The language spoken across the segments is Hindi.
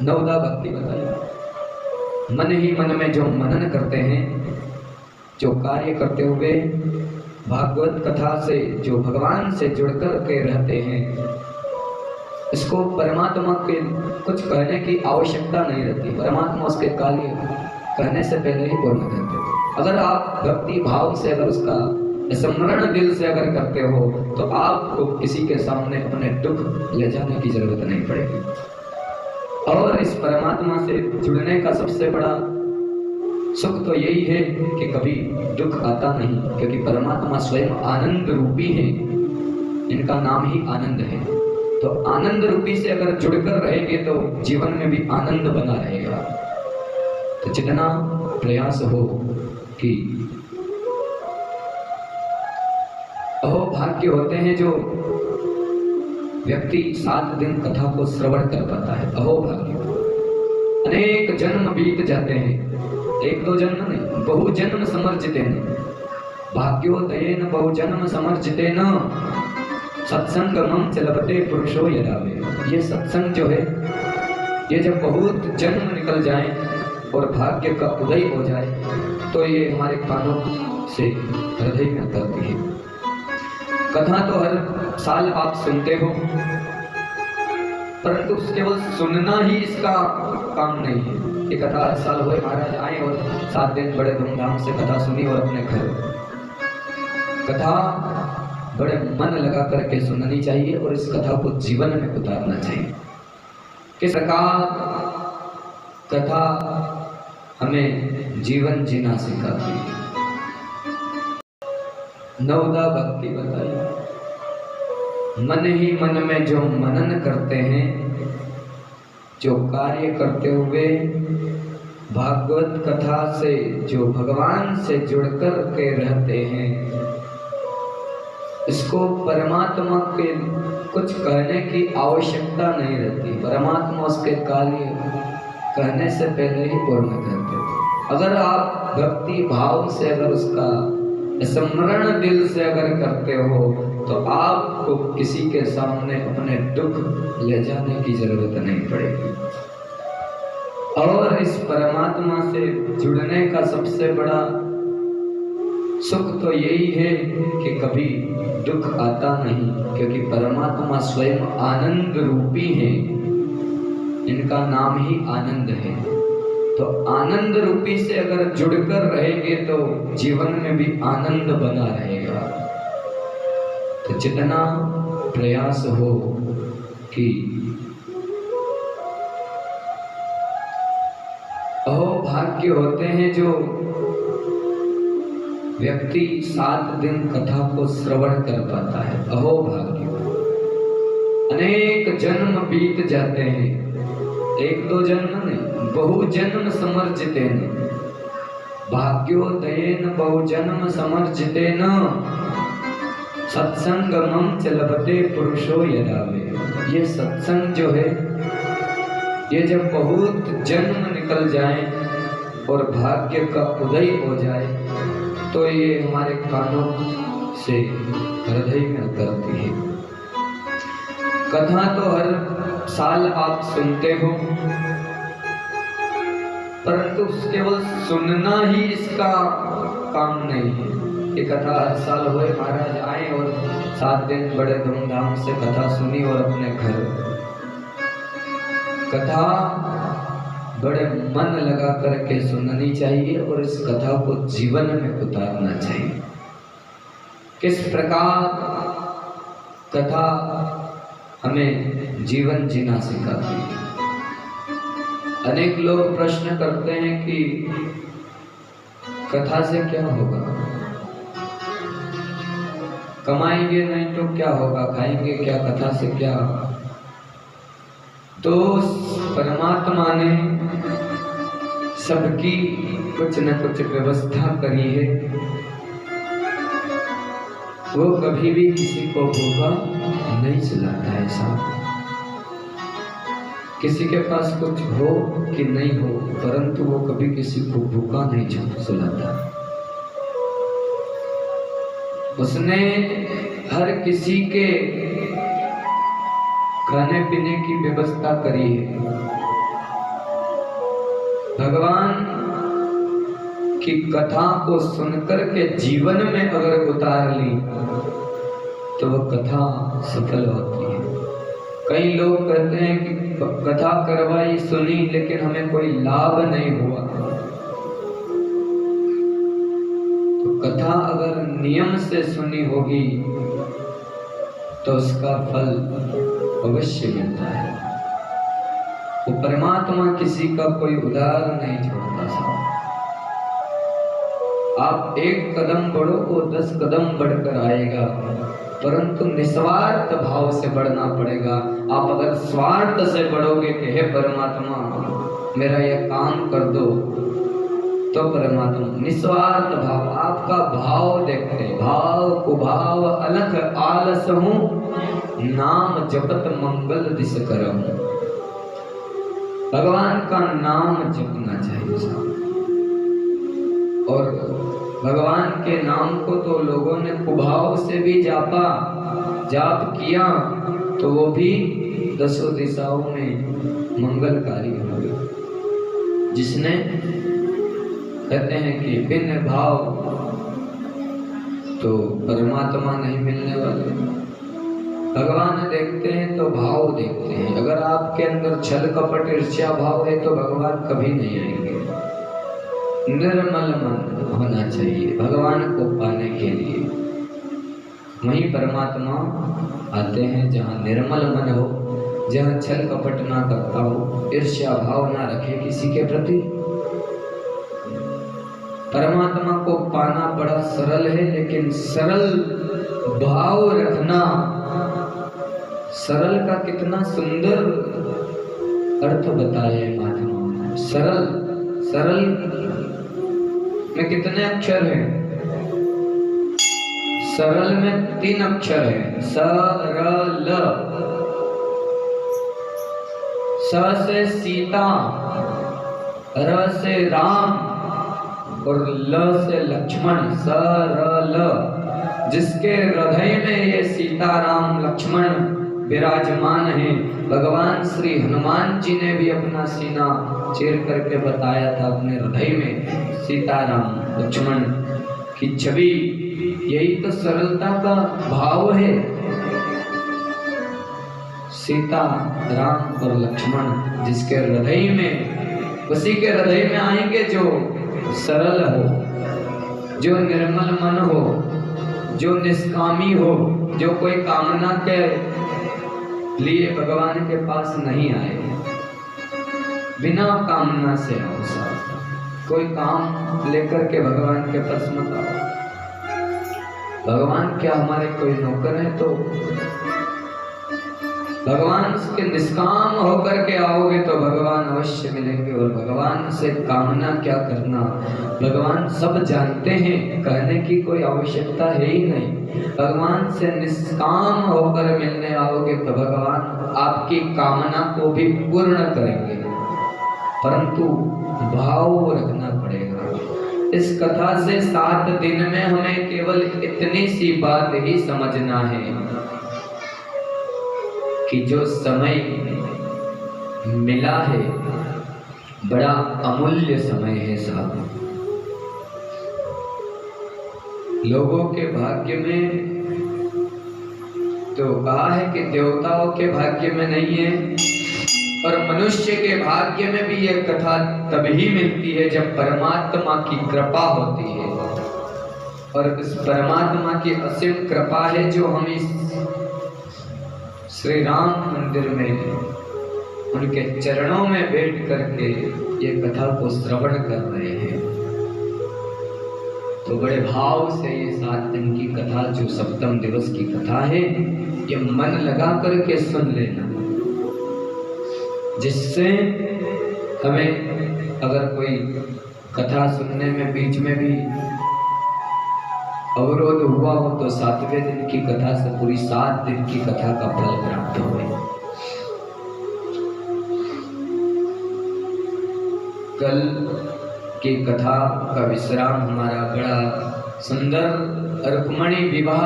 नवदा भक्ति बताई। मन ही मन में जो मनन करते हैं, जो कार्य करते हुए भागवत कथा से जो भगवान से जुड़कर के रहते हैं, इसको परमात्मा के कुछ कहने की आवश्यकता नहीं रहती। परमात्मा उसके कार्य कहने से पहले ही पूर्ण करते थे। अगर आप भक्ति भाव से अगर उसका स्मरण दिल से अगर करते हो तो आपको किसी के सामने अपने दुख ले जाने की जरूरत नहीं पड़ेगी। और इस परमात्मा से जुड़ने का सबसे बड़ा सुख तो यही है कि कभी दुख आता नहीं, क्योंकि परमात्मा स्वयं आनंद रूपी है, इनका नाम ही आनंद है। तो आनंद रूपी से अगर जुड़कर रहेंगे तो जीवन में भी आनंद बना रहेगा। तो जितना प्रयास हो कि अहोभाग्य होते हैं जो व्यक्ति 7 दिन कथा को श्रवण कर पाता है। अहोभाग्य, अनेक जन्म बीत जाते हैं, 1-2 जन्म नहीं, बहु जन्म समर्जितेन भाग्योदयेन बहु जन्म समर्जितेन सत्संगमं च लभते पुरुषो यदा वे। ये सत्संग जो है, ये जब बहुत जन्म निकल जाए और भाग्य का उदय हो जाए तो ये हमारे कानों से हृदय में उतरती है। कथा तो हर साल आप सुनते हो, परंतु केवल सुनना ही इसका काम नहीं है। ये कथा हर साल हुए, महाराज आए और 7 दिन बड़े धूमधाम से कथा सुनी और अपने घर। कथा बड़े मन लगा करके सुननी चाहिए और इस कथा को जीवन में उतारना चाहिए। किस प्रकार कथा हमें जीवन जीना सिखाती है। नवदा भक्ति बताई। मन ही मन में जो मनन करते हैं, जो कार्य करते हुए भागवत कथा से जो भगवान से जुड़कर के रहते हैं, इसको परमात्मा के कुछ कहने की आवश्यकता नहीं रहती। परमात्मा उसके कार्य कहने से पहले ही पूर्ण करते थे। अगर आप भक्ति भाव से अगर उसका स्मरण दिल से अगर करते हो तो आपको किसी के सामने अपने दुख ले जाने की जरूरत नहीं पड़ेगी। और इस परमात्मा से जुड़ने का सबसे बड़ा सुख तो यही है कि कभी दुख आता नहीं, क्योंकि परमात्मा स्वयं आनंद रूपी है, इनका नाम ही आनंद है। तो आनंद रूपी से अगर जुड़कर रहेंगे तो जीवन में भी आनंद बना रहेगा। तो जितना प्रयास हो कि अहोभाग्य होते हैं जो व्यक्ति 7 दिन कथा को श्रवण कर पाता है। अहोभाग्य, अनेक जन्म बीत जाते हैं, 1-2 जन्म नहीं, बहु जन्म समर्जितेन भाग्योदयेन बहु जन्म समर्जितेन सत्संगमं च लभते पुरुषो यदा वे। ये सत्संग जो है, ये जब बहुत जन्म निकल जाए और भाग्य का उदय हो जाए तो ये हमारे कानों से हृदय में उतरती है। कथा तो हर साल आप सुनते हो, परंतु केवल सुनना ही इसका काम नहीं है। ये कथा हर साल हुए, महाराज आए और 7 दिन बड़े धूमधाम से कथा सुनी और अपने घर। कथा बड़े मन लगा करके सुननी चाहिए और इस कथा को जीवन में उतारना चाहिए। किस प्रकार कथा हमें जीवन जीना सिखाती है। अनेक लोग प्रश्न करते हैं कि कथा से क्या होगा, कमाएंगे नहीं तो क्या होगा, खाएंगे क्या, कथा से क्या। तो परमात्मा ने सबकी कुछ न कुछ व्यवस्था करी है। वो कभी भी किसी को भूखा नहीं सुलाता है। साहब, किसी के पास कुछ हो कि नहीं हो, परंतु वो कभी किसी को भूखा नहीं सुलाता। उसने हर किसी के खाने पीने की व्यवस्था करी है। भगवान की कथा को सुनकर के जीवन में अगर उतार ली तो वह कथा सफल होती है। कई लोग कहते हैं कि कथा करवाई, सुनी, लेकिन हमें कोई लाभ नहीं हुआ। तो कथा अगर नियम से सुनी होगी तो उसका फल अवश्य मिलता है। वो परमात्मा किसी का कोई उधार नहीं छोड़ता साहब। आप एक कदम बढ़ो वो 10 कदम बढ़कर आएगा, परंतु निस्वार्थ भाव से बढ़ना पड़ेगा। आप अगर स्वार्थ से बढ़ोगे कि हे परमात्मा मेरा यह काम कर दो, तो परमात्मा निस्वार्थ भाव, आपका भाव देखते, भाव कुभाव अलख आलस हूँ, नाम जपत मंगल दिस करहूं। भगवान का नाम जपना चाहिए साहब। और भगवान के नाम को तो लोगों ने कुभाव से भी जाप किया तो वो भी 10 दिशाओं में मंगलकारी हुए। जिसने कहते हैं कि बिन भाव तो परमात्मा नहीं मिलने वाले। भगवान देखते हैं तो भाव देखते हैं। अगर आपके अंदर छल कपट ईर्ष्या भाव है तो भगवान कभी नहीं आएंगे। निर्मल मन होना चाहिए भगवान को पाने के लिए। वहीं परमात्मा आते हैं जहाँ निर्मल मन हो, जहाँ छल कपट ना करता हो, ईर्ष्या भाव ना रखे किसी के प्रति। परमात्मा को पाना बड़ा सरल है, लेकिन सरल भाव रखना, सरल का कितना सुंदर अर्थ बताया है महात्माओं ने। सरल में कितने अक्षर हैं? सरल में 3 अक्षर हैं। सरल, स से सीता, र से राम और ल से लक्ष्मण। सरल, जिसके हृदय में ये सीता राम लक्ष्मण विराजमान है। भगवान श्री हनुमान जी ने भी अपना सीना चीर करके बताया था अपने हृदय में सीताराम लक्ष्मण की छवि। यही तो सरलता का भाव है। सीता राम और लक्ष्मण जिसके हृदय में, उसी के हृदय में आएंगे जो सरल हो, जो निर्मल मन हो, जो निष्कामी हो, जो कोई कामना के लिए भगवान के पास नहीं आए, बिना कामना से आओ साहब। कोई काम लेकर के भगवान के पास मत आओ। भगवान क्या हमारे कोई नौकर है? तो भगवान के निष्काम होकर के आओगे तो भगवान अवश्य मिलेंगे। और भगवान से कामना क्या करना, भगवान सब जानते हैं, कहने की कोई आवश्यकता है ही नहीं। भगवान से निष्काम होकर मिलने आओगे तो भगवान आपकी कामना को भी पूर्ण करेंगे, परंतु भाव रखना पड़ेगा। इस कथा से 7 दिन में हमें केवल इतनी सी बात ही समझना है कि जो समय मिला है बड़ा अमूल्य समय है साहब। लोगों के भाग्य में तो कहा है कि देवताओं के भाग्य में नहीं है, और मनुष्य के भाग्य में भी यह कथा तभी मिलती है जब परमात्मा की कृपा होती है। और इस परमात्मा की असीम कृपा है जो हम इस श्री राम मंदिर में उनके चरणों में बैठ करके ये कथा को श्रवण कर रहे हैं। तो बड़े भाव से ये 7 दिन की कथा, जो सप्तम दिवस की कथा है, ये मन लगा करके सुन लेना, जिससे हमें अगर कोई कथा सुनने में बीच में भी अवरोध हुआ हो तो 7वें दिन की कथा से पूरी 7 दिन की कथा का फल प्राप्त हो। कल की कथा का विश्राम हमारा बड़ा सुंदर रुक्मणी विवाह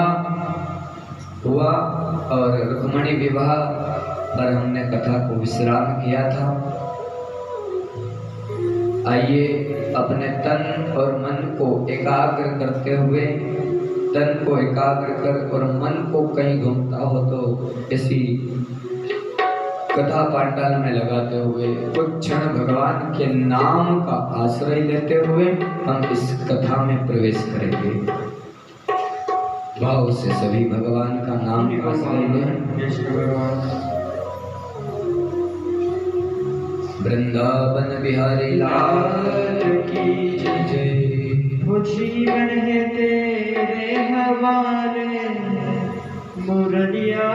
हुआ, और रुक्मणी विवाह पर हमने कथा को विश्राम किया था। आइए अपने तन और मन को एकाग्र करते हुए, तन को एकाग्र कर और मन को कहीं घूमता हो तो इसी कथा पांडाल में लगाते हुए कुछ क्षण भगवान के नाम का आश्रय लेते हुए हम इस कथा में प्रवेश करेंगे। भाव से सभी भगवान का नाम आश्रय लें। वृंदावन बिहारी लाल की जय। वो जीवन है तेरे हवाले, मुरलिया